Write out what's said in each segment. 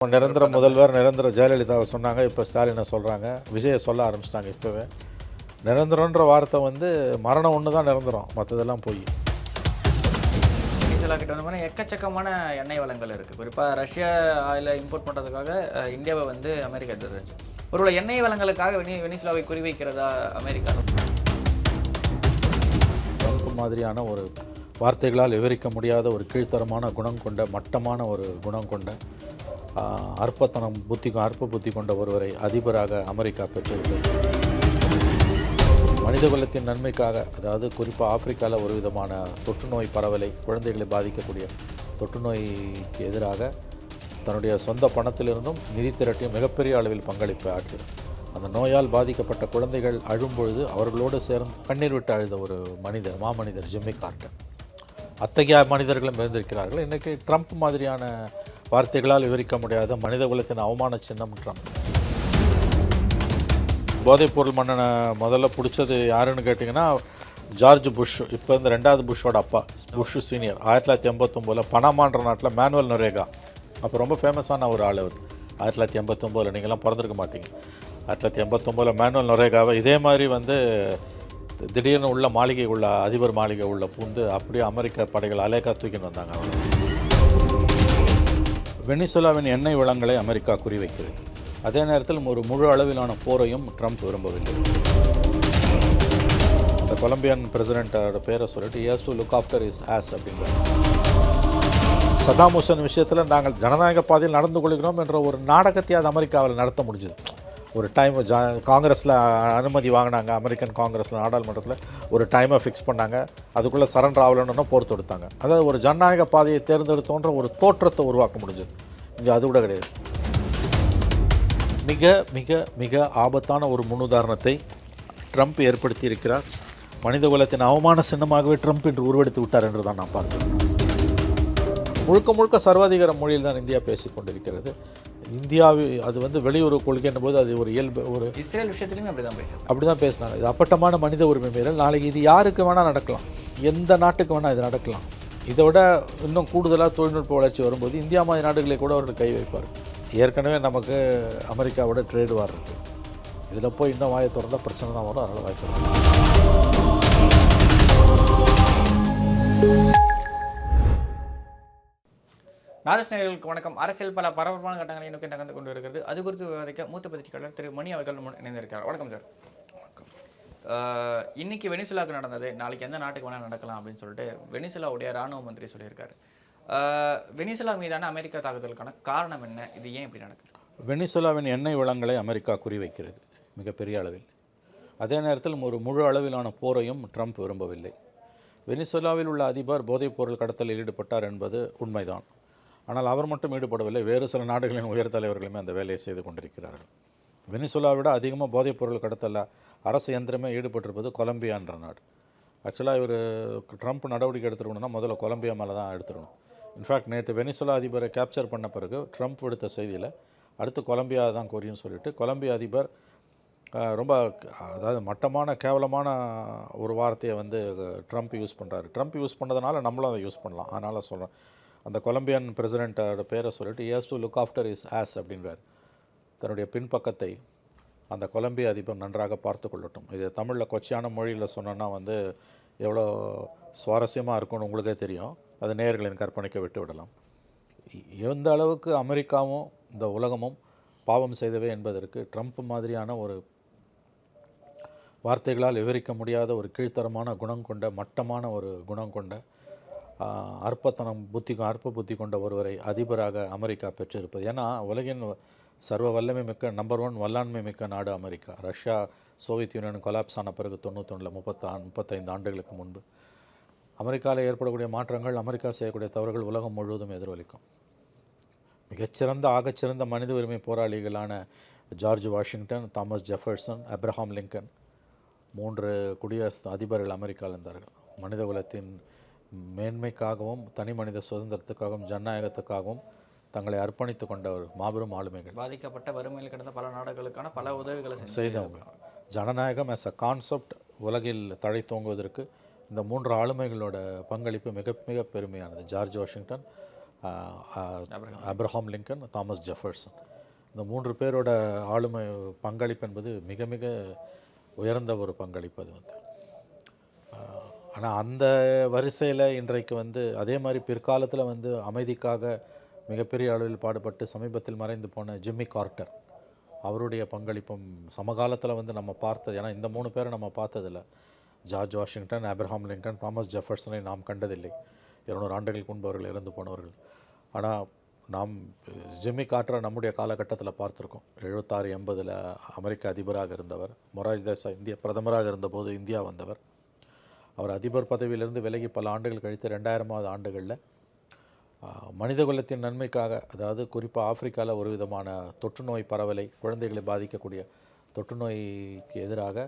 நிரந்தர முதல்வர் நிரந்தர ஜெயலலிதாவை சொன்னாங்க. இப்போ ஸ்டாலினை சொல்கிறாங்க. விஜயை சொல்ல ஆரம்பிச்சிட்டாங்க. இப்போவே நிரந்தரன்ற வார்த்தை வந்து மரணம் ஒன்று தான் நிரந்தரம், மற்றதெல்லாம் போய் கிட்ட வந்து எக்கச்சக்கமான எண்ணெய் வளங்கள் இருக்குது. குறிப்பாக ரஷ்யா ஆயிலை இம்போர்ட் பண்ணுறதுக்காக இந்தியாவை வந்து அமெரிக்கா எடுத்துருச்சு. ஒருவேளை எண்ணெய் வளங்களுக்காக வெனிசுலாவை குறிவைக்கிறதா அமெரிக்கா? மாதிரியான ஒரு வார்த்தைகளால் விவரிக்க முடியாத ஒரு கீழ்த்தரமான குணம் கொண்ட மட்டமான ஒரு குணம் கொண்ட அற்ப புத்தி கொண்ட ஒருவரை அதிபராக அமெரிக்கா பெற்றிருக்கிறது. மனிதகுலத்தின் நன்மைக்காக, அதாவது குறிப்பாக ஆப்பிரிக்காவில் ஒரு விதமான தொற்றுநோய் பரவலை, குழந்தைகளை பாதிக்கக்கூடிய தொற்றுநோய்க்கு எதிராக தன்னுடைய சொந்த பணத்திலிருந்தும் நிதி திரட்டியும் மிகப்பெரிய அளவில் பங்களிப்பு ஆற்றுகிறது. அந்த நோயால் பாதிக்கப்பட்ட குழந்தைகள் அழும்பொழுது அவர்களோடு சேர்ந்து கண்ணீர் விட்டு அழுத ஒரு மனிதர், மாமனிதர் ஜிம்மி கார்ட்டர். அத்தகைய மனிதர்களும் இருந்திருக்கிறார்கள். இன்றைக்கி ட்ரம்ப் மாதிரியான வார்த்தைகளால் விவரிக்க முடியாத மனித குலத்தின் அவமான சின்னம் ட்ரம்ப். போதைப்பொருள் மன்னனை முதல்ல பிடிச்சது யாருன்னு கேட்டிங்கன்னா ஜார்ஜ் புஷ். இப்போ இந்த 2வது புஷ்ஷோட அப்பா புஷ் சீனியர் 1989 பனாமான்ற நாட்டில் மேனுவல் நொரேகா, அப்போ ரொம்ப ஃபேமஸான ஒரு ஆள் அவர். 1989 நீங்கள்லாம் பிறந்திருக்க மாட்டீங்க. 1989 மேனுவல் நொரேகாவை இதே மாதிரி வந்து திடீர்னு உள்ள மாளிகை உள்ள அதிபர் மாளிகை உள்ள பூந்து அப்படியே அமெரிக்க படைகள் அலேக்கா தூக்கின்னு வந்தாங்க. வெனிசுலாவின் எண்ணெய் வளங்களை அமெரிக்கா குறிவைக்கிறது. அதே நேரத்தில் ஒரு முழு அளவிலான போரையும் ட்ரம்ப் விரும்பவில்லை. இந்த கொலம்பியன் பிரசிடென்ட்டோட பேரை சொல்லிட்டு has to look after his as அப்படிங்கிறார். சதாம் ஹுசேன் விஷயத்தில் நாங்கள் ஜனநாயக பாதையில் நடந்து கொள்கிறோம் என்ற ஒரு நாடகத்தை அது அமெரிக்காவில் நடத்த முடிஞ்சது. ஒரு டைம் காங்கிரஸில் அனுமதி வாங்கினாங்க. அமெரிக்கன் காங்கிரஸில் நாடாளுமன்றத்தில் ஒரு டைமை ஃபிக்ஸ் பண்ணாங்க. அதுக்குள்ளே சரண்டர் ஆகலன்னு போர் தொடுத்தாங்க. அதாவது ஒரு ஜனநாயக பாதையை தேர்ந்தெடுத்தோன்ற ஒரு தோற்றத்தை உருவாக்க முடிஞ்சது. இங்கே அது கூட கிடையாது. மிக மிக மிக ஆபத்தான ஒரு முன்னுதாரணத்தை ட்ரம்ப் ஏற்படுத்தி இருக்கிறார். மனிதகுலத்தின் அவமான சின்னமாகவே ட்ரம்ப் என்று உருவெடுத்து விட்டார் என்று தான் நான் பார்க்கிறேன். முழுக்க முழுக்க சர்வாதிகார மொழியில் தான் இந்தியா பேசிக்கொண்டிருக்கிறது. இந்தியாவில் அது வந்து வெளியுறவு கொள்கைன்ற போது அது ஒரு இயல்பு. ஒரு இஸ்ரேல் விஷயத்துலையும் அப்படி தான் பேசினாங்க. இது அப்பட்டமான மனித உரிமை மீறல். நாளைக்கு இது யாருக்கு வேணால் நடக்கலாம், எந்த நாட்டுக்கு வேணால் இது நடக்கலாம். இதை விட இன்னும் கூடுதலாக தொழில்நுட்ப வளர்ச்சி வரும்போது இந்தியா மாதிரி நாடுகளை கூட அவர்கள் கை வைப்பார். ஏற்கனவே நமக்கு அமெரிக்காவோட ட்ரேடு வார் இருக்குது. இதில் போய் இன்னும் வாயை திறந்தால் பிரச்சனை தான் வரும். அதனால் வாயை திறந்து நாதஸ்நேயர்களுக்கு வணக்கம். அரசியல் பல பரபரப்பான கட்டங்களை நோக்கி நகர்ந்து கொண்டு இருக்கிறது. அது குறித்து விவாதிக்க மூத்த பத்திரிகையாளர் திரு மணி அவர்கள் இணைந்திருக்கிறார். வணக்கம் சார். இன்னைக்கு வெனிசுலாவுக்கு நடந்தது, நாளைக்கு எந்த நாட்டுக்கு வேணால் நடக்கலாம் அப்படின்னு சொல்லிட்டு வெனிசுலாவுடைய ராணுவ மந்திரி சொல்லியிருக்காரு. வெனிசுலா மீதான அமெரிக்கா தாக்குதலுக்கான காரணம் என்ன? இது ஏன் இப்படி நடக்குது? வெனிசுலாவின் எண்ணெய் வளங்களை அமெரிக்கா குறிவைக்கிறது மிகப்பெரிய அளவில். அதே நேரத்தில் ஒரு முழு அளவிலான போரையும் ட்ரம்ப் விரும்பவில்லை. வெனிசுலாவில் உள்ள அதிபர் போதைப்பொருள் கடத்தலில் ஈடுபட்டார் என்பது உண்மைதான். ஆனால் அவர் மட்டும் ஈடுபடவில்லை. வேறு சில நாடுகளின் உயர் தலைவர்களுமே அந்த வேலையை செய்து கொண்டிருக்கிறார்கள். வெனிசுலாவை விட அதிகமாக போதைப்பொருள் கடத்தல அரசு இயந்திரமே ஈடுபட்டிருப்பது கொலம்பியான்ற நாடு. ஆக்சுவலாக இவர் ட்ரம்ப் நடவடிக்கை எடுத்துருக்கணும்னா முதல்ல கொலம்பியா மேலே தான் எடுத்துடணும். இன்ஃபேக்ட் நேற்று வெனிசுலா அதிபரை கேப்சர் பண்ண பிறகு ட்ரம்ப் விடுத்த செய்தியில் அடுத்து கொலம்பியா தான் கோரின்னு சொல்லிட்டு கொலம்பியா அதிபர் ரொம்ப அதாவது மட்டமான கேவலமான ஒரு வார்த்தையை வந்து ட்ரம்ப் யூஸ் பண்ணுறாரு. ட்ரம்ப் யூஸ் பண்ணதுனால நம்மளும் அதை யூஸ் பண்ணலாம். அதனால் சொல்கிறேன், அந்த கொலம்பியன் பிரசிடென்ட்டோட பேரை சொல்லிட்டு has to look after his as அப்படின்றார். தன்னுடைய பின்பக்கத்தை அந்த கொலம்பிய அதிபர் நன்றாக பார்த்து கொள்ளட்டும். இது தமிழில் கொச்சையான மொழியில் சொன்னோன்னா வந்து எவ்வளோ சுவாரஸ்யமாக இருக்கும்னு உங்களுக்கே தெரியும். அது நேயர்களின் கற்பனைக்க விட்டு விடலாம். எந்த அளவுக்கு அமெரிக்காவும் இந்த உலகமும் பாவம் செய்தவை என்பதற்கு ட்ரம்ப் மாதிரியான ஒரு வார்த்தைகளால் விவரிக்க முடியாத ஒரு கீழ்த்தரமான குணம் கொண்ட மட்டமான ஒரு குணம் கொண்ட அற்ப புத்தி கொண்ட ஒருவரை அதிபராக அமெரிக்கா பெற்றிருப்பது. ஏன்னா உலகின் சர்வ வல்லமை மிக்க நம்பர் 1 வல்லாண்மை மிக்க நாடு America. Russia Soviet union collapse ஆன பிறகு 91 35 ஆண்டுகளுக்கு முன்பு அமெரிக்காவில் ஏற்படக்கூடிய மாற்றங்கள், அமெரிக்கா செய்யக்கூடிய தவறுகள் உலகம் முழுவதும் எதிரொலிக்கும். மிகச்சிறந்த ஆகச்சிறந்த மனித உரிமை போராளிகளான George Washington, Thomas Jefferson, Abraham Lincoln 3 குடியரசு அதிபர்கள் அமெரிக்காவில் இருந்தார்கள். மனித குலத்தின் மேன்மைக்காகவும் தனி மனித சுதந்திரத்துக்காகவும் ஜனநாயகத்துக்காகவும் தங்களை அர்ப்பணித்து கொண்ட ஒரு மாபெரும் ஆளுமைகள். பாதிக்கப்பட்ட வறுமையில் கிடந்த பல நாடுகளுக்கான பல உதவிகளை செய்தவங்க. ஜனநாயகம் as a கான்செப்ட் உலகில் தழை தோங்குவதற்கு இந்த 3 ஆளுமைகளோட பங்களிப்பு மிக மிக பெருமையானது. George Washington, Abraham Lincoln, Thomas Jefferson. இந்த 3 பேரோட ஆளுமை பங்களிப்பு என்பது மிக மிக உயர்ந்த ஒரு பங்களிப்பு அது வந்து. ஆனால் அந்த வரிசையில் இன்றைக்கு வந்து அதே மாதிரி பிற்காலத்தில் வந்து அமைதிக்காக மிகப்பெரிய அளவில் பாடுபட்டு சமீபத்தில் மறைந்து போன ஜிம்மி கார்ட்டர், அவருடைய பங்களிப்பும் சமகாலத்தில் வந்து நம்ம பார்த்தது. ஏன்னா இந்த 3 பேரை நம்ம பார்த்ததில்ல. George Washington, Abraham Lincoln, Thomas ஜெஃபர்சனை நாம் கண்டதில்லை. 200 ஆண்டுகளுக்கு முன்பு அவர்கள் இறந்து போனவர்கள். ஆனால் நாம் ஜிம்மி கார்ட்டரை நம்முடைய காலகட்டத்தில் பார்த்துருக்கோம். 76-80 அமெரிக்க அதிபராக இருந்தவர். மொரார்ஜி தேசாய் இந்திய பிரதமராக இருந்தபோது இந்தியா வந்தவர். அவர் அதிபர் பதவியிலிருந்து விலகி பல ஆண்டுகள் கழித்து 2000வது ஆண்டுகளில் மனிதகுலத்தின் நன்மைக்காக, அதாவது குறிப்பாக ஆப்பிரிக்காவில் ஒரு விதமான தொற்று நோய் பரவலை, குழந்தைகளை பாதிக்கக்கூடிய தொற்று நோய்க்கு எதிராக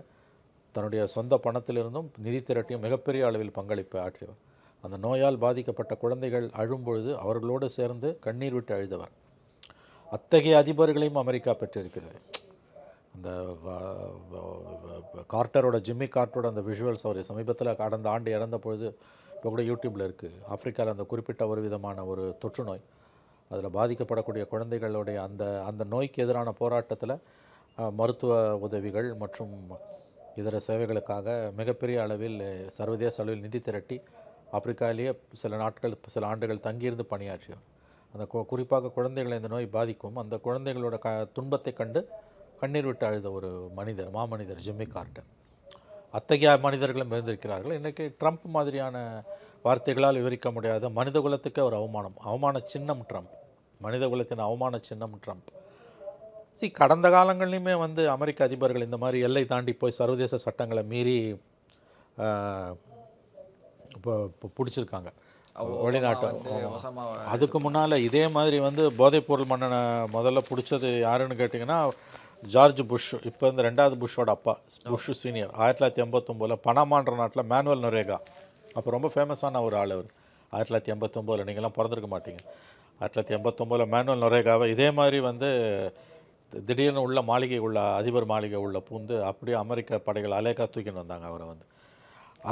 தன்னுடைய சொந்த பணத்திலிருந்தும் நிதி திரட்டியும் மிகப்பெரிய அளவில் பங்களிப்பை ஆற்றியவர். அந்த நோயால் பாதிக்கப்பட்ட குழந்தைகள் அழும்பொழுது அவர்களோடு சேர்ந்து கண்ணீர் விட்டு அழுதவர். அத்தகைய அதிபர்களையும் அமெரிக்கா பெற்றிருக்கிறது. அந்த கார்ட்டரோட, ஜிம்மி கார்ட்டரோட அந்த விஷுவல்ஸ் அவர் சமீபத்தில் கடந்த ஆண்டு இறந்த பொழுது இப்போ கூட யூடியூப்பில் இருக்குது. ஆப்பிரிக்காவில் அந்த குறிப்பிட்ட ஒரு விதமான ஒரு தொற்று நோய், அதில் பாதிக்கப்படக்கூடிய குழந்தைகளுடைய அந்த நோய்க்கு எதிரான போராட்டத்தில் மருத்துவ உதவிகள் மற்றும் இதர சேவைகளுக்காக மிகப்பெரிய அளவில் சர்வதேச அளவில் நிதி திரட்டி ஆப்பிரிக்காவிலேயே சில ஆண்டுகள் தங்கியிருந்து பணியாற்றியவர். அந்த குறிப்பாக குழந்தைகளை இந்த நோய் பாதிக்கும், அந்த குழந்தைகளோட துன்பத்தை கண்டு கண்ணீர் விட்டு அழுத ஒரு மனிதர், மாமனிதர் ஜிம்மி கார்ட்டர். அத்தகைய மனிதர்களும் இருந்திருக்கிறார்கள். இன்றைக்கி ட்ரம்ப் மாதிரியான வார்த்தைகளால் விவரிக்க முடியாத மனிதகுலத்துக்கு ஒரு அவமான சின்னம் ட்ரம்ப், மனிதகுலத்தின் அவமான சின்னம் ட்ரம்ப். கடந்த காலங்கள்லையுமே வந்து அமெரிக்க அதிபர்கள் இந்த மாதிரி எல்லை தாண்டி போய் சர்வதேச சட்டங்களை மீறி இப்போ பிடிச்சிருக்காங்க வெளிநாட்டு. அதுக்கு முன்னால் இதே மாதிரி வந்து போதைப்பொருள் மன்னனை முதல்ல பிடிச்சது யாருன்னு கேட்டிங்கன்னா ஜார்ஜ் புஷ், இப்போ இந்த 2வது புஷ்ஷோட அப்பா புஷ் சீனியர். 1989 பனாமான்ற நாட்டில் மேனுவல் நொரேகா, அப்போ ரொம்ப ஃபேமஸான ஒரு ஆள் அவர். 1989 நீங்கள்லாம் பிறந்திருக்க மாட்டீங்க. 1989 மேனுவல் நொரேகாவை இதே மாதிரி வந்து திடீர்னு உள்ள மாளிகை உள்ள அதிபர் மாளிகை உள்ள பூந்து அப்படியே அமெரிக்க படைகள் அலேக்கா தூக்கின்னு வந்தாங்க அவரை வந்து.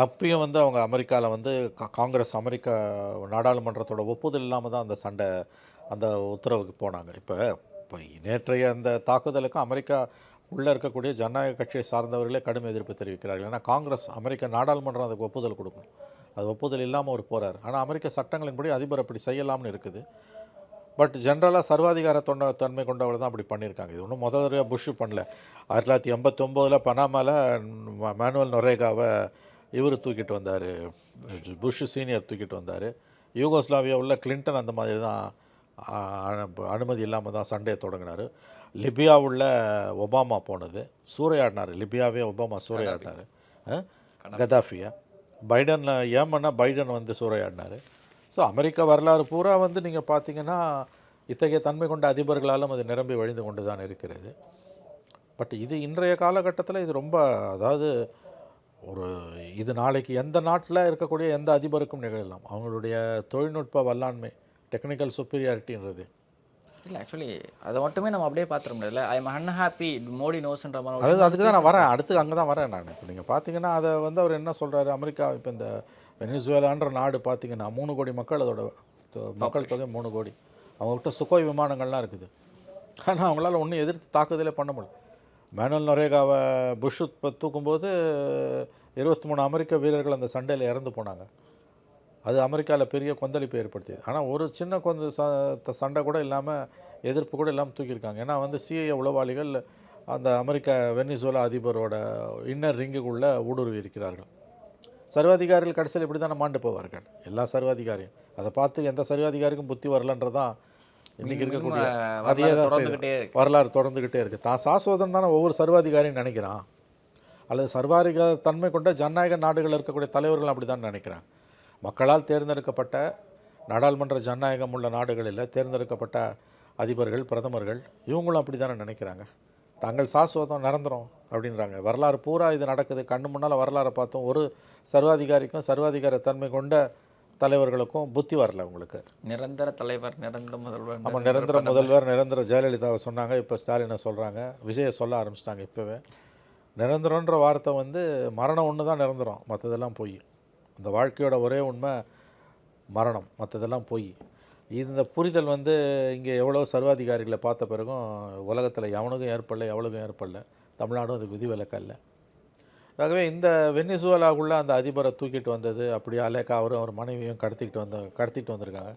அப்பயும் வந்து அவங்க அமெரிக்காவில் வந்து காங்கிரஸ், அமெரிக்க நாடாளுமன்றத்தோட ஒப்புதல் இல்லாமல் தான் அந்த உத்தரவுக்கு போனாங்க. இப்போ நேற்றைய அந்த தாக்குதலுக்கு அமெரிக்கா உள்ளே இருக்கக்கூடிய ஜனநாயக கட்சியை சார்ந்தவர்களே கடும் எதிர்ப்பு தெரிவிக்கிறார்கள். ஏன்னா காங்கிரஸ், அமெரிக்க நாடாளுமன்றம் அதுக்கு ஒப்புதல் கொடுக்கணும். அது ஒப்புதல் இல்லாமல் அவர் போகிறார். ஆனால் அமெரிக்க சட்டங்களின்படி அதிபர் அப்படி செய்யலாம்னு இருக்குது. பட் ஜென்ரலாக சர்வாதிகார தன்மை கொண்டவர் தான் அப்படி பண்ணியிருக்காங்க. இது ஒன்றும் முதல்ல புஷ் பண்ணல. 1989 பனாமாவில் மேனுவல் நொரேகாவை இவர் தூக்கிட்டு வந்தார், புஷ் சீனியர் தூக்கிட்டு வந்தார். யூகோஸ்லாவியா உள்ள கிளின்டன் அந்த மாதிரி தான் அனுமதி இல்லாமல் தான் சண்டையை தொடங்கினார். லிபியா உள்ள ஒபாமா போனது, சூறையாடினார். லிபியாவே ஒபாமா சூறையாடினார் கதாஃபியா. ஏமன்னா பைடன் வந்து சூறையாடினார். ஸோ அமெரிக்க வரலாறு பூரா வந்து நீங்கள் பார்த்தீங்கன்னா இத்தகைய தன்மை கொண்ட அதிபர்களாலும் அது நிரம்பி வழிந்து கொண்டு தான் இருக்கிறது. பட் இது இன்றைய காலகட்டத்தில் இது ரொம்ப, அதாவது இது நாளைக்கு எந்த நாட்டில் இருக்கக்கூடிய எந்த அதிபருக்கும் நிகழலாம். அவங்களுடைய தொழில்நுட்ப வல்லாண்மை, டெக்னிக்கல் சுப்பீரியாரிட்டின்றது இல்லை. ஆக்சுவலி அதை மட்டுமே நம்ம அப்படியே பார்த்துட முடியல. ஐ எம் அன்ஹாப்பி மோடி நோஸ்ன்ற மாதிரி. அதுக்கு தான் நான் வரேன், அடுத்து அங்கே தான் வரேன் நான். இப்போ நீங்கள் பார்த்தீங்கன்னா அதை வந்து அவர் என்ன சொல்கிறாரு, அமெரிக்கா இப்போ இந்த வெனிசுவேலான்ற நாடு பார்த்தீங்கன்னா 3 கோடி மக்கள், அதோட மக்கள் தொகை 3 கோடி. அவங்ககிட்ட சுகோய் விமானங்கள்லாம் இருக்குது. ஆனால் அவங்களால ஒன்றும் எதிர்த்து தாக்குதலே பண்ண முடியல. மேனுவல் நொரேகாவை புஷ் தூக்கும்போது 23 அமெரிக்க வீரர்கள் அந்த சண்டையில் இறந்து போனாங்க. அது அமெரிக்காவில் பெரிய கொந்தளிப்பை ஏற்படுத்தியது. ஆனால் ஒரு சின்ன சண்டை கூட இல்லாமல், எதிர்ப்பு கூட இல்லாமல் தூக்கியிருக்காங்க. ஏன்னா வந்து சிஐஏ உளவாளிகள் அந்த அமெரிக்க வெனிசுவேலா அதிபரோட இன்னர் ரிங்குக்குள்ளே ஊடுருவி இருக்கிறார்கள். சர்வாதிகாரிகள் கடைசியில் இப்படி தான் மாண்டு போவார்கள், எல்லா சர்வாதிகாரியும். அதை பார்த்து எந்த சர்வாதிகாரிக்கும் புத்தி வரலன்றதான் இன்றைக்கி இருக்கக்கூடிய அதே தான் வரலாறு தொடர்ந்துக்கிட்டே இருக்குது. தான் சாஸ்வதம் தானே ஒவ்வொரு சர்வாதிகாரியும் நினைக்கிறான், அல்லது சர்வாதிகார தன்மை கொண்ட ஜனநாயக நாடுகள் இருக்கக்கூடிய தலைவர்கள் அப்படி தான் நினைக்கிறாங்க. மக்களால் தேர்ந்தெடுக்கப்பட்ட நாடாளுமன்ற ஜனநாயகம் உள்ள நாடுகளில் தேர்ந்தெடுக்கப்பட்ட அதிபர்கள், பிரதமர்கள் இவங்களும் அப்படி தானே நினைக்கிறாங்க. தாங்கள் சாஸ்வதம் நிரந்தரம் அப்படின்றாங்க. வரலாறு பூரா இது நடக்குது, கண்ணு முன்னால் வரலாறை பார்த்தோம். ஒரு சர்வாதிகாரிக்கும் சர்வாதிகார தன்மை கொண்ட தலைவர்களுக்கும் புத்தி வரல உங்களுக்கு. நிரந்தர தலைவர், நிரந்தர முதல்வர். ஆமாம், நிரந்தர முதல்வர், நிரந்தர ஜெயலலிதாவை சொன்னாங்க, இப்போ ஸ்டாலினை சொல்கிறாங்க, விஜயை சொல்ல ஆரம்பிச்சிட்டாங்க. இப்போவே நிரந்தரன்ற வார்த்தை வந்து மரணம் ஒன்று தான் நிரந்தரம், மற்றதெல்லாம் போய். அந்த வாழ்க்கையோட ஒரே உண்மை மரணம், மற்றதெல்லாம் போய். இந்த புரிதல் வந்து இங்கே எவ்வளோ சர்வாதிகாரிகளை பார்த்த பிறகும் உலகத்தில் எவனுக்கும் ஏற்படல, எவ்வளோக்கும் ஏற்படல. தமிழ்நாடும் அதுக்கு விதிவிலக்கல்ல. ஆகவே இந்த வெனிசுவேலாவுக்குள்ள அந்த அதிபரை தூக்கிட்டு வந்தது, அப்படியே அலேக்கா அவரும் அவர் மனைவியும் கடத்திட்டு வந்திருக்காங்க.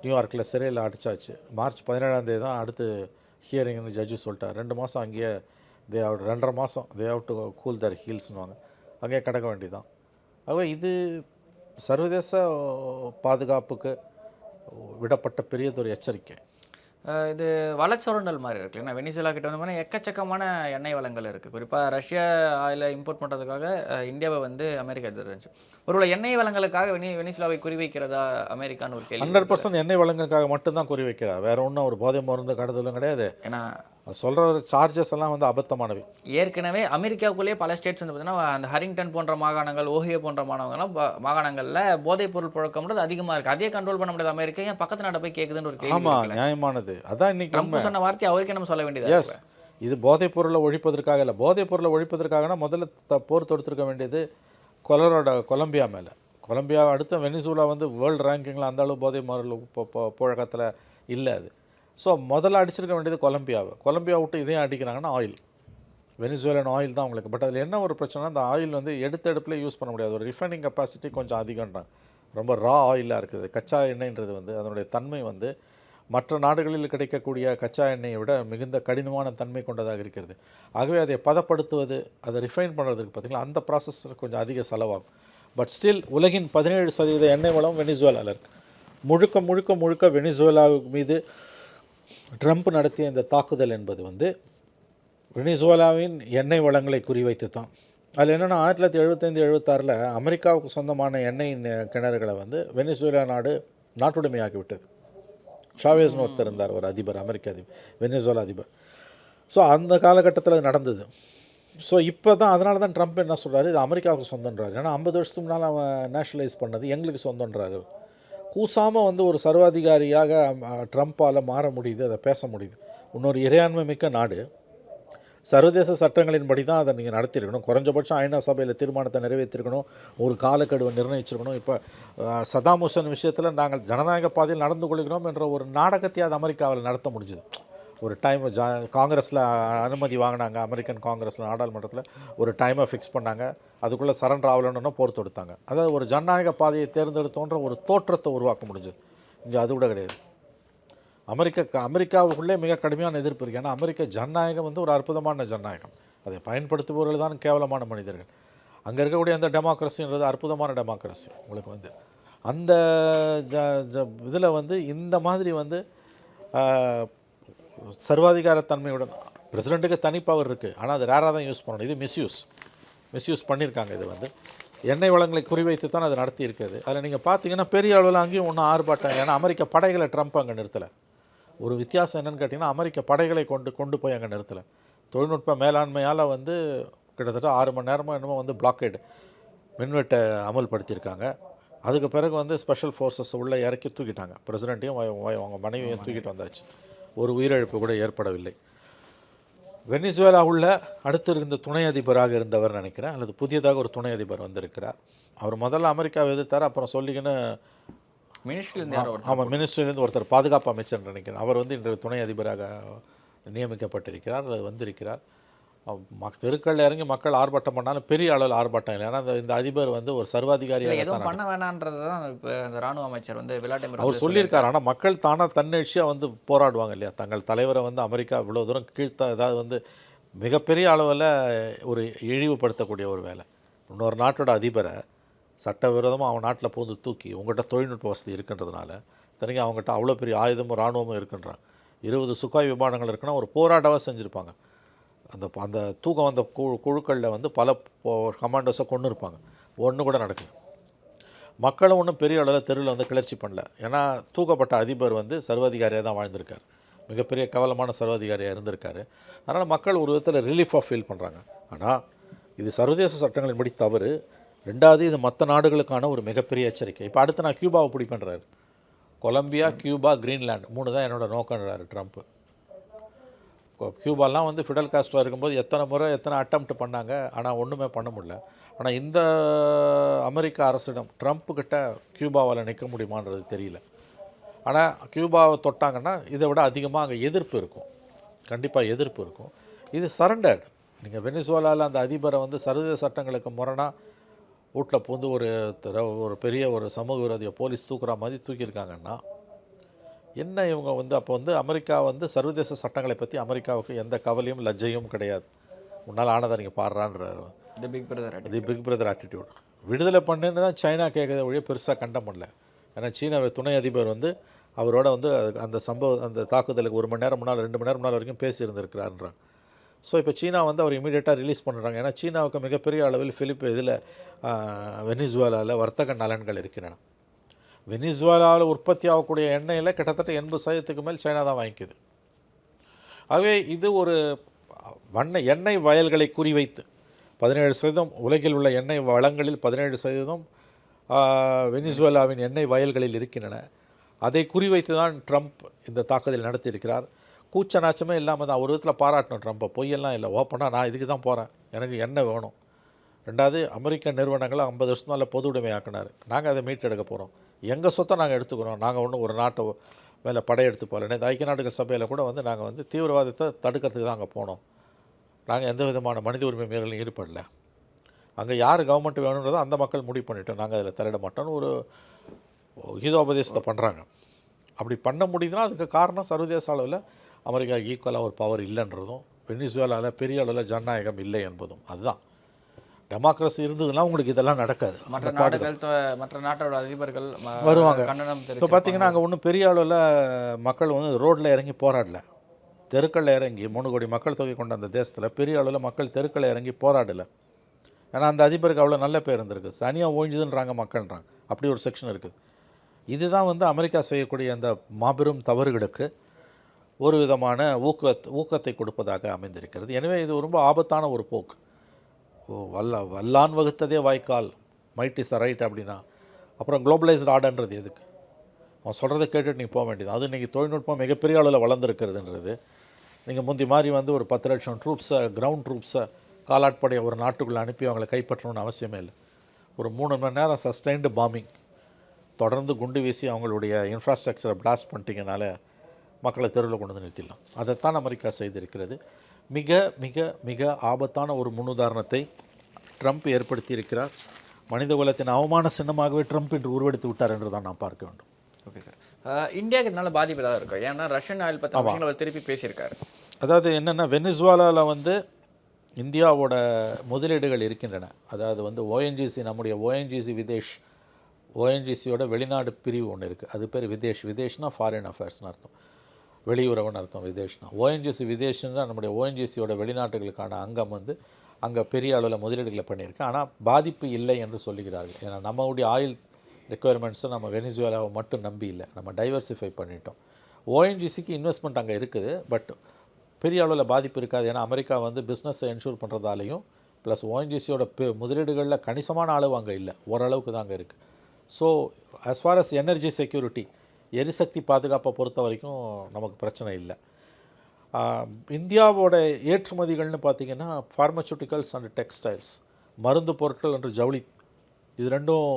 நியூயார்க்கில் சிறையில் அடிச்சாச்சு. மார்ச் 17ஆம் தேதி தான் அடுத்து ஹியரிங்னு ஜட்ஜு சொல்லிட்டார். 2 மாதம் அங்கேயே 2.5 மாதம் தே ஹவ் டு கூல் தர் ஹீல்ஸ்னுவாங்க, அங்கேயே கிடக்க வேண்டியதுதான். ஆகவே இது சர்வதேச பாதுகாப்புக்கு விடப்பட்ட பெரியதொரு எச்சரிக்கை. இது வளச்சுரண்டல் மாதிரி இருக்கு. ஏன்னா வெனிசுலா கிட்ட வந்து எக்கச்சக்கமான எண்ணெய் வளங்கள் இருக்குது. குறிப்பாக ரஷ்யா ஆயிலை இம்போர்ட் பண்ணுறதுக்காக இந்தியாவை வந்து அமெரிக்கா எதிர்த்துச்சு. ஒருவேளை எண்ணெய் வளங்களுக்காக வெனிசுலாவை குறிவைக்கிறதா அமெரிக்கான்னு ஒரு கேள்வி. 100% எண்ணெய் வளங்களுக்காக மட்டும்தான் குறிவைக்கிறார். வேற ஒன்றும் ஒரு போதை மருந்து கடத்தலும் கிடையாது. ஏன்னா சொல்கிற சார்ஜஸ் எல்லாம் வந்து அபத்தமானவை. ஏற்கனவே அமெரிக்காவுக்குள்ளேயே பல ஸ்டேட்ஸ் வந்து பார்த்தீங்கன்னா அந்த ஹரிங்டன் போன்ற மாகாணங்கள், ஓஹியோ போன்ற மாகாணங்களில் போதைப் பொருள் புழக்கம்ன்றது அதிகமாக இருக்குது. அதே கண்ட்ரோல் பண்ண முடியாது அமெரிக்கா, ஏன் பக்கத்து நாட்டை போய் கேட்குதுன்னு ஒரு கேள்வி. ஆமாம், நியாயமானது. அதான் இன்னைக்கு ட்ரம்ப் சொன்ன வார்த்தை அவருக்கே நம்ம சொல்ல வேண்டியது. எஸ், இது போதைப் பொருளை ஒழிப்பதற்காக இல்லை. போதைப் பொருளை ஒழிப்பதற்காகனா முதல்ல போர் தொடுத்திருக்க வேண்டியது கொலம்பியா மேலே. கொலம்பியா அடுத்த வெனிசுலா வந்து வேர்ல்டு ரேங்கிங்கில் அந்த அளவு போதை பொருள் புழக்கத்தில் இல்லை. அது ஸோ முதல்ல அடிச்சிருக்க வேண்டியது கொலம்பியா விட்டு இதையும் அடிக்கிறாங்கன்னா ஆயில், வெனிசுவேலன் ஆயில் தான் உங்களுக்கு. பட் அதில் என்ன ஒரு பிரச்சனை, அந்த ஆயில் வந்து எடுப்பில் யூஸ் பண்ண முடியாது. ஒரு ரிஃபைனிங் கெப்பாசிட்டி கொஞ்சம் அதிகம்ன்றாங்க. ரொம்ப ரா ஆயிலாக இருக்குது. கச்சா எண்ணெய்ன்றது வந்து அதனுடைய தன்மை வந்து மற்ற நாடுகளில் கிடைக்கக்கூடிய கச்சா எண்ணெயை விட மிகுந்த கடினமான தன்மை கொண்டதாக இருக்கிறது. ஆகவே அதை பதப்படுத்துவது, அதை ரிஃபைன் பண்ணுறதுக்கு பார்த்திங்கன்னா அந்த ப்ராசஸ் கொஞ்சம் அதிக செலவாகும். பட் ஸ்டில் உலகின் 17% எண்ணெய் வளம் வெனிசுவேலாவில் இருக்குது. முழுக்க வெனிசுவேலா மீது ட்ரம்ப் நடத்திய இந்த தாக்குதல் என்பது வந்து வெனிசுவேலாவின் எண்ணெய் வளங்களை குறிவைத்து தான். அதில் என்னென்னா 1975-76 அமெரிக்காவுக்கு சொந்தமான எண்ணெய் கிணறுகளை வந்து வெனிசுவேலா நாட்டுடைமையாக்கி விட்டது. சாவேஸ்னு ஒருத்தர் இருந்தார், ஒரு அதிபர், அமெரிக்க அதிபர், வெனிசுவேலா அதிபர். ஸோ அந்த காலகட்டத்தில் அது நடந்தது. ஸோ இப்போ தான் அதனால தான் ட்ரம்ப் என்ன சொல்கிறாரு, இது அமெரிக்காவுக்கு சொந்தன்றாரு. ஏன்னா 50 வருஷத்துக்கு முன்னால் அவன் நேஷனலைஸ் பண்ணது எங்களுக்கு சொந்தன்றாரு. கூசாமல் வந்து ஒரு சர்வாதிகாரியாக ட்ரம்ப்பால் மாற முடியுது, அதை பேச முடியுது. இன்னொரு இறையாண்மை மிக்க நாடு, சர்வதேச சட்டங்களின்படி தான் அதை நீங்கள் நடத்தியிருக்கணும். குறைஞ்சபட்சம் ஐநா சபையில் தீர்மானத்தை நிறைவேற்றிருக்கணும், ஒரு காலக்கெடுவை நிர்ணயிச்சிருக்கணும். இப்போ சதாம் ஹுசேன் விஷயத்தில் நாங்கள் ஜனநாயக பாதையில் நடந்து கொள்கிறோம் என்ற ஒரு நாடகத்தை அது அமெரிக்காவில் நடத்த முடிஞ்சுது. ஒரு டைம் காங்கிரஸில் அனுமதி வாங்கினாங்க, அமெரிக்கன் காங்கிரஸில் நாடாளுமன்றத்தில் ஒரு டைமை ஃபிக்ஸ் பண்ணாங்க, அதுக்குள்ளே சரண்டர் ஆகலன்னு போர் தொடுத்தாங்க. அதாவது ஒரு ஜனநாயக பாதையை தேர்ந்தெடுத்தோன்ற ஒரு தோற்றத்தை உருவாக்க முடிஞ்சது. இங்கே அது கூட கிடையாது. அமெரிக்காவுக்குள்ளே மிக கடுமையான எதிர்ப்பு இருக்குது. ஏன்னா அமெரிக்க ஜனநாயகம் வந்து ஒரு அற்புதமான ஜனநாயகம், அதை பயன்படுத்துபவர்கள் தான் கேவலமான மனிதர்கள். அங்கே இருக்கக்கூடிய அந்த டெமோக்ரஸின்றது அற்புதமான டெமோக்ரஸி. உங்களுக்கு வந்து அந்த இதில் வந்து இந்த மாதிரி வந்து சர்வாதிகாரத்தன்மையுடன் பிரசிடெண்ட்டுக்கு தனி பவர் இருக்குது, ஆனால் அது ரேராக தான் யூஸ் பண்ணணும். இது மிஸ்யூஸ் பண்ணியிருக்காங்க. இது வந்து எண்ணெய் வளங்களை குறிவைத்து தான் அது நடத்தி இருக்கிறது. அதில் நீங்கள் பார்த்தீங்கன்னா பெரிய அளவில் அங்கேயும் ஒன்றும் ஆர்ப்பாட்டம். ஏன்னா அமெரிக்க படைகளை ட்ரம்ப் அங்கே நிறுத்தலை. ஒரு வித்தியாசம் என்னென்னு கேட்டிங்கன்னா, அமெரிக்க படைகளை கொண்டு போய் அங்கே நிறுத்தலை. தொழில்நுட்ப மேலாண்மையால் வந்து கிட்டத்தட்ட 6 மணி நேரமாக என்னமோ வந்து பிளாக்கேடு மின்வெட்டை அமல்படுத்தியிருக்காங்க. அதுக்கு பிறகு வந்து ஸ்பெஷல் ஃபோர்ஸஸ் உள்ளே இறக்கி தூக்கிட்டாங்க. பிரசிடெண்ட்டையும் அவங்க மனைவியும் தூக்கிட்டு வந்தாச்சு. ஒரு உயிரிழப்பு கூட ஏற்படவில்லை. வெனிசுவேலா உள்ள அடுத்து இருந்த துணை அதிபராக இருந்தவர் நினைக்கிறேன், அல்லது புதியதாக ஒரு துணை அதிபர் வந்திருக்கிறார். அவர் முதல்ல அமெரிக்காவை எதிர்த்தார், அப்புறம் சொல்லிக்கின்னு மினிஸ்ட்ரியிலேருந்து ஒருத்தர் பாதுகாப்பு அமைச்சர் நினைக்கிறேன், அவர் வந்து இன்று துணை அதிபராக நியமிக்கப்பட்டிருக்கிறார், அது வந்திருக்கிறார். தெருக்களில் இறங்கி மக்கள் ஆர்ப்பாட்டம் பண்ணாலும் பெரிய அளவில் ஆர்ப்பாட்டம் இல்லை. ஏன்னா இந்த அதிபர் வந்து ஒரு சர்வாதிகாரியாக எதுவும் பண்ண வேணான்றது தான் இப்போ இந்த ராணுவ அமைச்சர் வந்து விளாடிமிர் அவர் சொல்லியிருக்காரு. ஆனால் மக்கள் தானாக தன்னெழுச்சியாக வந்து போராடுவாங்க இல்லையா, தங்கள் தலைவரை வந்து அமெரிக்கா இவ்வளோ தூரம் ஏதாவது வந்து மிகப்பெரிய அளவில் ஒரு இழிவுபடுத்தக்கூடிய ஒரு வேலை. இன்னொரு நாட்டோட அதிபரை சட்டவிரோதமாக அவன் நாட்டில் பூந்து தூக்கி உங்கள்கிட்ட தொழில்நுட்ப வசதி இருக்குன்றதுனால தனியாக அவங்ககிட்ட அவ்வளோ பெரிய ஆயுதமும் இராணுவமும் இருக்குன்றாங்க. 20 சுகாய் விமானங்கள் இருக்குன்னா ஒரு போராட்டமாக செஞ்சுருப்பாங்க. அந்த தூக்கம் வந்த குழுக்களில் வந்து பல கமாண்டோஸை கொண்டு இருப்பாங்க. ஒன்று கூட நடக்கல. மக்களும் ஒன்றும் பெரிய அளவில் தெருவில் வந்து கிளர்ச்சி பண்ணல. ஏன்னா தூக்கப்பட்ட அதிபர் வந்து சர்வாதிகாரியாக தான் வாழ்ந்திருக்கார், மிகப்பெரிய கேவலமான சர்வாதிகாரியாக இருந்திருக்காரு. அதனால் மக்கள் ஒரு விதத்தில் ரிலீஃபாக ஃபீல் பண்ணுறாங்க. ஆனால் இது சர்வதேச சட்டங்களின்படி தவறு. ரெண்டாவது, இது மற்ற நாடுகளுக்கான ஒரு மிகப்பெரிய எச்சரிக்கை. இப்போ அடுத்து நான் கியூபாவை பிடிப்பேன்றாரு. கொலம்பியா, கியூபா, கிரீன்லாண்ட் 3 தான் என்னோட நோக்கன்றாரு ட்ரம்ப்பு. கியூபாலாம் வந்து ஃபிடல் காஸ்ட்ரோ இருக்கும்போது எத்தனை அட்டெம்ப்ட் பண்ணாங்க, ஆனால் ஒன்றுமே பண்ண முடியல. ஆனால் இந்த அமெரிக்க அரசிடம் ட்ரம்ப்புக்கிட்ட கியூபாவால் நிற்க முடியுமான்றது தெரியல. ஆனால் கியூபாவை தொட்டாங்கன்னா இதை விட அதிகமாக அங்கே எதிர்ப்பு இருக்கும், கண்டிப்பாக எதிர்ப்பு இருக்கும். இது சரண்டர்டு. நீங்கள் வெனிசுவேலாவில் அந்த அதிபரை வந்து சர்வதேச சட்டங்களுக்கு முரணாக வீட்டில் பூந்து ஒரு பெரிய ஒரு சமூக விரோதியை போலீஸ் தூக்குற மாதிரி தூக்கியிருக்காங்கன்னா என்ன இவங்க வந்து அப்போ வந்து அமெரிக்கா வந்து சர்வதேச சட்டங்களை பற்றி அமெரிக்காவுக்கு எந்த கவலையும் லஜ்ஜையும் கிடையாது. முன்னால் ஆனதை நீங்கள் பாடுறான்றாரு. The big brother big brother attitude. விடுதலை பண்ணுன்னு தான் சைனா கேட்குறத ஒழிய பெருசாக கண்டம் பண்ணல. ஏன்னா சீன துணை அதிபர் வந்து அவரோட வந்து அந்த தாக்குதலுக்கு 1 மணி நேரம் முன்னால் 2 மணி நேரம் முன்னால் வரைக்கும் பேசியிருந்திருக்கிறாருன்றாங்க. ஸோ இப்போ சீனா வந்து அவர் இமீடியட்டாக ரிலீஸ் பண்ணுறாங்க. ஏன்னா சீனாவுக்கு மிகப்பெரிய அளவில் வெனிசுவேலாவில் வர்த்தக நலன்கள் இருக்கின்றன. வெனிசுவேலாவில் உற்பத்தி ஆகக்கூடிய எண்ணெயில் கிட்டத்தட்ட 80% மேல் சைனா தான் வாங்கிக்குது. ஆகவே இது ஒரு எண்ணெய் வயல்களை குறிவைத்து 17% உலகில் உள்ள எண்ணெய் வளங்களில் 17% வெனிசுவேலாவின் எண்ணெய் வயல்களில் இருக்கின்றன. அதை குறிவைத்து தான் ட்ரம்ப் இந்த தாக்குதல் நடத்தியிருக்கிறார். கூச்ச நாச்சமே இல்லாமல் தான் ஒரு விதத்தில் பாராட்டணும் ட்ரம்ப்பை. பொய்யெல்லாம் இல்லை, ஓப்பனாக நான் இதுக்கு தான் போகிறேன், எனக்கு எண்ணெய் வேணும். 2வது அமெரிக்க நிறுவனங்களை 50 வருஷத்துனால பொது உடைமை ஆக்கினார். நாங்கள் அதை மீட்டெடுக்க போகிறோம், எங்கள் சொத்தை நாங்கள் எடுத்துக்கிறோம், நாங்கள் ஒன்றும் ஒரு நாட்டை மேலே படையெடுத்து போகல. இந்த ஐக்கிய நாடுகள் சபையில் கூட வந்து நாங்கள் வந்து தீவிரவாதத்தை தடுக்கிறதுக்கு தான் அங்கே போனோம், நாங்கள் எந்த விதமான மனித உரிமை மீறலும் ஈடுபடல. அங்கே யார் கவர்மெண்ட் வேணுன்றதோ அந்த மக்கள் முடிவு பண்ணிட்டோம், நாங்கள் அதில் தலையிட மாட்டோம்னு ஒரு கீதோபதேசத்தை பண்ணுறாங்க. அப்படி பண்ண முடியுதுன்னா அதுக்கு காரணம் சர்வதேச அளவில் அமெரிக்கா ஈக்குவலாக ஒரு பவர் இல்லைன்றதும், வெனிசுவேலாவில் பெரிய அளவில் ஜனநாயகம் இல்லை என்பதும். அதுதான் டெமோக்ரஸி இருந்ததுன்னா உங்களுக்கு இதெல்லாம் நடக்காது. மற்ற நாட்டோட அதிபர்கள் வருவாங்க. இப்போ பார்த்தீங்கன்னா அங்கே ஒன்றும் பெரிய அளவில் மக்கள் வந்து ரோட்டில் இறங்கி போராடல, தெருக்களில் இறங்கி 3 கோடி மக்கள் தொகை கொண்ட அந்த தேசத்தில் பெரிய அளவில் மக்கள் தெருக்களில் இறங்கி போராடலை. ஏன்னா அந்த அதிபருக்கு அவ்வளோ நல்ல பேர் இருந்திருக்கு. தனியாக ஓய்ஞ்சுதுன்றாங்க மக்கள்ன்றாங்க, அப்படி ஒரு செக்ஷன் இருக்குது. இதுதான் வந்து அமெரிக்கா செய்யக்கூடிய அந்த மாபெரும் தவறுகளுக்கு ஒரு விதமான ஊக்கத்தை கொடுப்பதாக அமைந்திருக்கிறது. எனவே இது ரொம்ப ஆபத்தான ஒரு போக்கு. வல்லான் வகுத்ததே வாய்க்கால், மைட் இஸ் த ரைட் அப்படின்னா அப்புறம் குளோபலைஸ்டு ஆர்டர்ன்றது எதுக்கு? அவன் சொல்கிறத கேட்டுட்டு நீங்கள் போக வேண்டியது. அது இன்றைக்கி தொழில்நுட்பம் மிகப்பெரிய அளவில் வளர்ந்துருக்கிறதுன்றது. நீங்கள் முந்தி மாதிரி வந்து ஒரு 10 லட்சம் ட்ரூப்ஸை, கிரவுண்ட் ட்ரூப்ஸை காலாட்படையை ஒரு நாட்டுக்குள்ளே அனுப்பி அவங்களை கைப்பற்றணும்னு அவசியமே இல்லை. ஒரு 3 மணி நேரம் சஸ்டைன்டு பாம்பிங், தொடர்ந்து குண்டு வீசி அவங்களுடைய இன்ஃப்ராஸ்ட்ரக்சரை பிளாஸ்ட் பண்ணிட்டீங்கனால மக்களை தெருவில் கொண்டு வந்து நிறுத்திடலாம். அதைத்தான் அமெரிக்கா செய்திருக்கிறது. மிக மிக மிக ஆபத்தான ஒரு முன்னுதாரணத்தை ட்ரம்ப் ஏற்படுத்தி இருக்கிறார். மனித குலத்தின் அவமான சின்னமாகவே ட்ரம்ப் இன்று உருவெடுத்து விட்டார் என்று தான் நாம் பார்க்க வேண்டும். ஓகே சார், இந்தியாவுக்கு நல்ல பாதிப்பு ஏதாவது இருக்கும்? ஏன்னா ரஷ்யன் ஆயில் பற்றி விஷயங்களை திருப்பி பேசியிருக்காரு. அதாவது என்னென்னா, வெனிசுவேலாவில் வந்து இந்தியாவோட முதலீடுகள் இருக்கின்றன. அதாவது வந்து ஓஎன்ஜிசி, நம்முடைய ஓஎன்ஜிசி விதேஷ், ஓஎன்ஜிசியோட வெளிநாடு பிரிவு ஒன்று இருக்குது. அது பேர் விதேஷ்னா ஃபாரின் அஃபேர்ஸ்னு அர்த்தம், வெளியுறவுன்னு அர்த்தம். விதேஷ்னா ஓஎன்ஜிசி, விதேஷ்னா நம்முடைய ஓஎன்ஜிசியோட வெளிநாட்டுகளுக்கான அங்கம் வந்து அங்கே பெரிய அளவில் முதலீடுகளை பண்ணியிருக்கு. ஆனால் பாதிப்பு இல்லை என்று சொல்லுகிறார்கள். ஏன்னா நம்மளுடைய ஆயில் ரெக்குயர்மெண்ட்ஸை நம்ம வெனிசுவேலாவை மட்டும் நம்பி இல்லை, நம்ம டைவர்சிஃபை பண்ணிட்டோம். ஓஎன்ஜிசிக்கு இன்வெஸ்ட்மெண்ட் அங்கே இருக்குது, பட் பெரிய அளவில் பாதிப்பு இருக்காது. ஏன்னா அமெரிக்கா வந்து பிஸ்னஸை என்ஷூர் பண்ணுறதாலையும் ப்ளஸ் ஓஎன்ஜிசியோட கணிசமான கணிசமான அளவு அங்கே இல்லை, ஓரளவுக்கு தான் அங்கே இருக்குது. So as for us energy security, எரிசக்தி பாதுகாப்பை பொறுத்த வரைக்கும் நமக்கு பிரச்சனை இல்லை. இந்தியாவோட ஏற்றுமதிகள்னு பார்த்திங்கன்னா ஃபார்மசூட்டிக்கல்ஸ் அண்ட் டெக்ஸ்டைல்ஸ், மருந்து பொருட்கள் என்று ஜவுளி, இது ரெண்டும்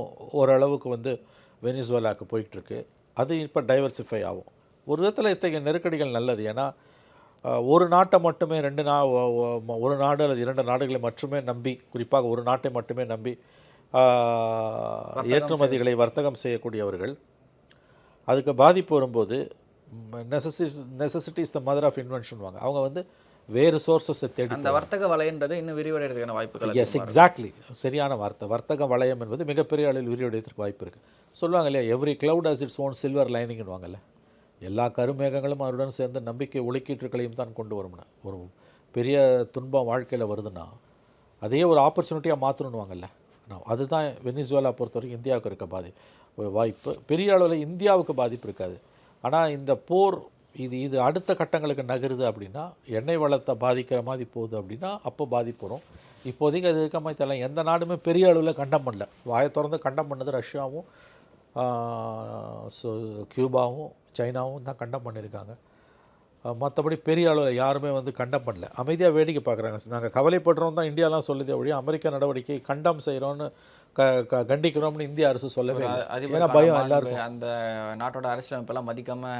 ஓரளவுக்கு வந்து வெனிசுவேலாவுக்கு போயிட்டுருக்கு. அது இப்போ டைவர்சிஃபை ஆகும். ஒரு விதத்தில் இத்தகைய நெருக்கடிகள் நல்லது. ஏன்னா ஒரு நாட்டை மட்டுமே ஒரு நாடு அல்லது 2 நாடுகளை மட்டுமே நம்பி, குறிப்பாக ஒரு நாட்டை மட்டுமே நம்பி ஏற்றுமதிகளை வர்த்தகம் செய்யக்கூடியவர்கள், அதுக்கு பாதிப்பு வரும்போது necessity is the mother of invention வாங்க. அவங்க வந்து வேறு சோர்ஸஸை தேடி அந்த வர்த்தக வலைன்றது இன்னும் விரிவடைகிறதுக்கான வாய்ப்புகள். எஸ், எக்ஸாக்ட்லி, சரியான வார்த்தை. வர்த்தக வளையம் என்பது மிகப்பெரிய அளவில் விரிவடைகிறதுக்கு வாய்ப்பு இருக்குது. சொல்லுவாங்க இல்லையா, every cloud has its own silver லைனிங்னுவாங்கல்ல. எல்லா கருமேகங்களும் அவருடன் சேர்ந்து நம்பிக்கை ஒளிக்கீற்றுக்களையும் தான் கொண்டு வரும்னா, ஒரு பெரிய துன்பம் வாழ்க்கையில் வருதுன்னா அதையே ஒரு ஆப்பர்ச்சுனிட்டியாக மாற்றணுன்னுவாங்கல்ல. அதுதான் வெனிசுவேலா பொறுத்த வரைக்கும் இந்தியாவுக்கு இருக்க வாய்ப்பு. பெரிய அளவில் இந்தியாவுக்கு பாதிப்பு இருக்காது. ஆனால் இந்த போர் இது அடுத்த கட்டங்களுக்கு நகருது அப்படின்னா, எண்ணெய் வளத்தை பாதிக்கிற மாதிரி போகுது அப்படின்னா அப்போ பாதிப்பு வரும். இப்போதைக்கு அது இருக்க மாதிரி தெரியல. எந்த நாடுமே பெரிய அளவில் கண்டம் பண்ணல. வாயை திறந்து கண்டம் பண்ணது ரஷ்யாவும் கியூபாவும் சைனாவும் தான் கண்டம் பண்ணியிருக்காங்க. மற்றபடி பெரிய அளவில் யாருமே வந்து கண்டம் பண்ணல, அமைதியாக வேடிக்கை பார்க்குறாங்க. நாங்கள் கவலைப்படுறோம் தான் இந்தியாலாம் சொல்லுதே ஒழிய அமெரிக்க நடவடிக்கை கண்டம் செய்கிறோன்னு கண்டிக்கிறோம்னு இந்திய அரசு சொல்லவே இல்லை. அதிபர் ஏன்னா பயம் காலமானது, எல்லாருக்கும். அந்த நாட்டோட அரசியலமைப்பெல்லாம் மதிக்காம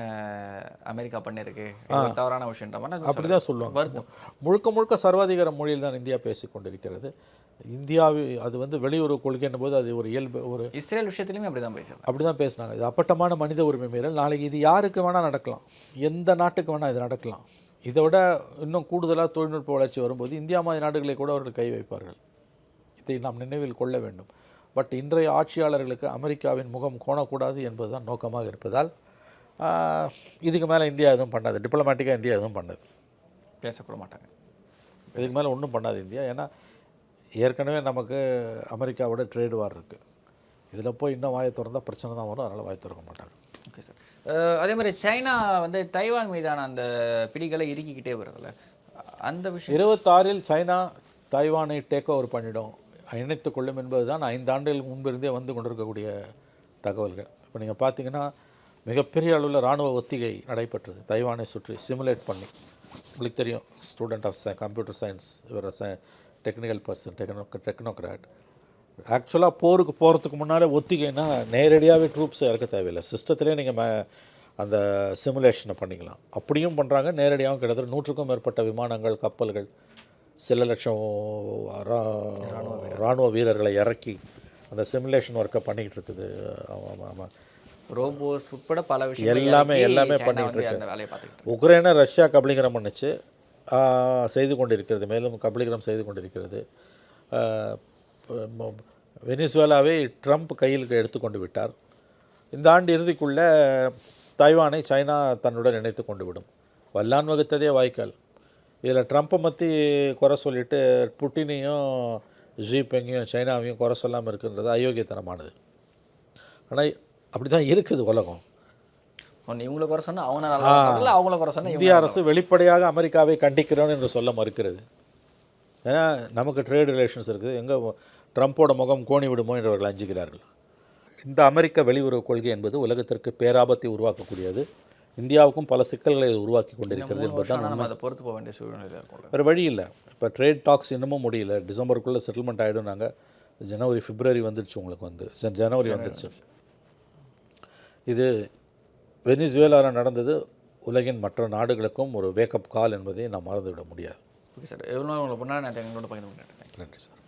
அமெரிக்கா பண்ணிருக்கு, இது ஒரு தவறான விஷயன்ற மாதிரி அப்படி தான் சொல்லுவாங்க. வருத்தம். முழுக்க முழுக்க சர்வாதிகார மொழியில் தான் இந்தியா பேசிக்கொண்டிருக்கிறது. அது வந்து வெளியுறவு கொள்கைன்ற போது அது ஒரு இயல்பு, ஒரு இஸ்ரேல் விஷயத்துலையுமே அப்படி தான் பேசுகிறேன். அப்படி தான் பேசினாங்க. இது அப்பட்டமான மனித உரிமை மீறல். நாளைக்கு இது யாருக்கு வேணால் நடக்கலாம், எந்த நாட்டுக்கு வேணால் இது நடக்கலாம். இதை விட இன்னும் கூடுதலாக தொழில்நுட்ப வளர்ச்சி வரும்போது இந்தியா மாதிரி நாடுகளை கூட அவர்கள் கை வைப்பார்கள். இதை நாம் நினைவில் கொள்ள வேண்டும். பட் இன்றைய ஆட்சியாளர்களுக்கு அமெரிக்காவின் முகம் கோணக்கூடாது என்பது தான் நோக்கமாக இருப்பதால் இதுக்கு மேலே இந்தியா எதுவும் பண்ணாது, டிப்ளமேட்டிக்காக இந்தியா எதுவும் பண்ணாது, பேசக்கூட மாட்டாங்க. இதுக்கு மேலே ஒன்றும் பண்ணாது இந்தியா. ஏன்னா ஏற்கனவே நமக்கு அமெரிக்காவோட ட்ரேட் வார் இருக்குது. இதில் போய் இன்னும் வாயை திறந்தால் பிரச்சனை தான் வரும், அதனால் வாயை திறக்க மாட்டாங்க. Okay sir. அதே மாதிரி சைனா வந்து தைவான் மீதான அந்த பிடிகளை இறுக்கிக்கிட்டே வருதுல்ல, அந்த விஷயம் 26 சைனா தைவானை டேக் ஓவர் பண்ணிடும், இணைத்துக் கொள்ளும் என்பது தான் 5 ஆண்டுகளுக்கு முன்பிருந்தே வந்து கொண்டிருக்கக்கூடிய தகவல்கள். இப்போ நீங்கள் பார்த்தீங்கன்னா மிகப்பெரிய அளவில் இராணுவ ஒத்திகை நடைபெற்றது தைவானை சுற்றி சிமுலேட் பண்ணி. உங்களுக்கு தெரியும், ஸ்டூடெண்ட் ஆஃப் கம்ப்யூட்டர் சயின்ஸ், இவர் டெக்னிக்கல் பர்சன், டெக்னோக்ராட். ஆக்சுவலாக போருக்கு போகிறதுக்கு முன்னால் ஒத்திகைன்னா நேரடியாகவே ட்ரூப்ஸ் இறக்க தேவையில்லை, சிஸ்டத்திலே நீங்கள் அந்த சிமுலேஷனை பண்ணிக்கலாம். அப்படியும் பண்ணுறாங்க, நேரடியாகவும். கிட்டத்தட்ட 100க்கும் மேற்பட்ட விமானங்கள், கப்பல்கள், சில லட்சம் இராணுவ வீரர்களை இறக்கி அந்த சிமுலேஷன் ஒர்க்கை பண்ணிக்கிட்டு இருக்குது. ஆமாம், ரோபோஸ் உட்பட பல விஷயம் எல்லாமே பண்ணிக்கிட்டு இருக்கு. உக்ரைனை ரஷ்யா கபலீகரம் பண்ணிச்சு, செய்து கொண்டிருக்கிறது, மேலும் கபலீகரம் செய்து கொண்டிருக்கிறது. வெனிசுவேலாவை ட்ரம்ப் கையில் எடுத்துக்கொண்டு விட்டார். இந்த ஆண்டு இறுதிக்குள்ளே தைவானை சைனா தன்னுடன் இணைத்து கொண்டு விடும். வல்லான் வகுத்ததே வாய்க்கால். இதில் ட்ரம்ப்பை பற்றி குறை சொல்லிவிட்டு புட்டினையும் ஜிபெங்கையும் சைனாவையும் குறை சொல்லாமல் இருக்குன்றது அயோக்கியத்தனமானது. ஆனால் அப்படி தான் இருக்குது உலகம். இவங்களை குறை சொன்னால் அவங்கள குறை சொன்னால் இந்திய அரசு வெளிப்படையாக அமெரிக்காவை கண்டிக்கிறோன்னு என்று சொல்ல மறுக்கிறது. ஏன்னா நமக்கு ட்ரேட் ரிலேஷன்ஸ் இருக்குது, எங்கே ட்ரம்ப்போட முகம் கோணி விடுமோ என்று அவர்கள் அஞ்சுகிறார்கள். இந்த அமெரிக்க வெளியுறவு கொள்கை என்பது உலகத்திற்கு பேராபத்தை உருவாக்கக்கூடியது, இந்தியாவுக்கும் பல சிக்கல்களை உருவாக்கி கொண்டிருக்கிறது என்பதுதான் நம்ம அதை பொறுத்து போக வேண்டிய சூழ்நிலை இருக்கும். வேறு வழி இல்லை. இப்போ ட்ரேட் டாக்ஸ் இன்னமும் முடியல, டிசம்பருக்குள்ளே செட்டில்மெண்ட் ஆகிடும். நாங்கள் ஜனவரி பிப்ரவரி வந்துடுச்சு, உங்களுக்கு வந்து ஜனவரி வந்துடுச்சு. இது வெனிசுவேலாவில் நடந்தது உலகின் மற்ற நாடுகளுக்கும் ஒரு வேக்கப் கால் என்பதை நாம் மறந்துவிட முடியாது. ஓகே சார், எவ்வளோ உங்களை பொண்ணாக நான் எங்களோட பகிர்ந்து கொண்டேன். நன்றி சார்.